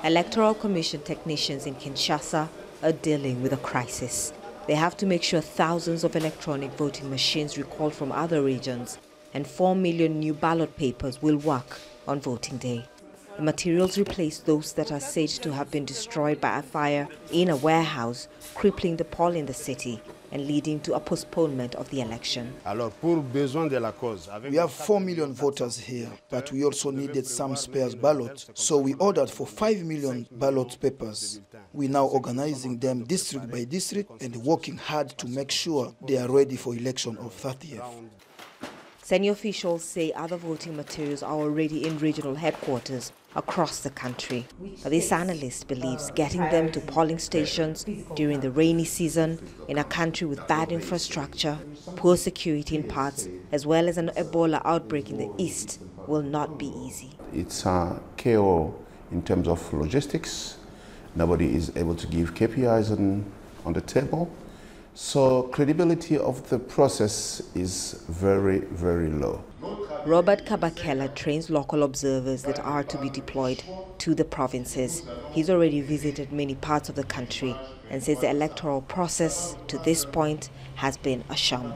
Electoral Commission technicians in Kinshasa are dealing with a crisis. They have to make sure thousands of electronic voting machines recalled from other regions and 4 million new ballot papers will work on voting day. The materials replace those that are said to have been destroyed by a fire in a warehouse, crippling the poll in the city and leading to a postponement of the election. We have 4 million voters here, but we also needed some spare ballots, so we ordered for 5 million ballot papers. We're now organizing them district by district and working hard to make sure they are ready for election of 30th. CENI officials say other voting materials are already in regional headquarters across the country. But this analyst believes getting them to polling stations during the rainy season in a country with bad infrastructure, poor security in parts, as well as an Ebola outbreak in the east will not be easy. It's a KO in terms of logistics. Nobody is able to give KPIs on the table. So credibility of the process is very, very low. Robert Kabakela trains local observers that are to be deployed to the provinces. He's already visited many parts of the country and says the electoral process to this point has been a sham.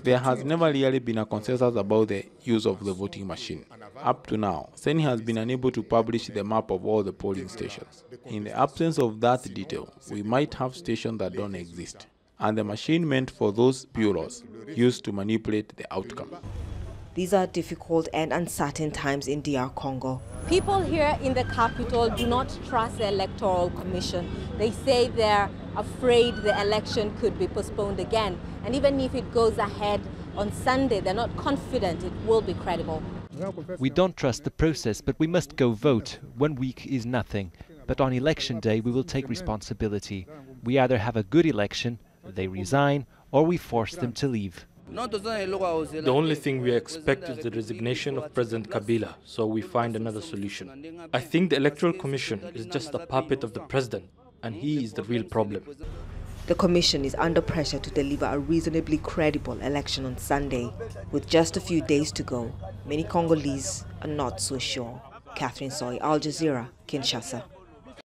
There has never really been a consensus about the use of the voting machine. Up to now, CENI has been unable to publish the map of all the polling stations. In the absence of that detail, we might have stations that don't exist, and the machine meant for those bureaus used to manipulate the outcome. These are difficult and uncertain times in DR Congo. People here in the capital do not trust the Electoral Commission. They say they're afraid the election could be postponed again. And even if it goes ahead on Sunday, they're not confident it will be credible. We don't trust the process, but we must go vote. 1 week is nothing. But on election day, we will take responsibility. We either have a good election, they resign, or we force them to leave. The only thing we expect is the resignation of President Kabila, so we find another solution. I think the Electoral Commission is just a puppet of the president, and he is the real problem. The commission is under pressure to deliver a reasonably credible election on Sunday. With just a few days to go, many Congolese are not so sure. Catherine Soy, Al Jazeera, Kinshasa.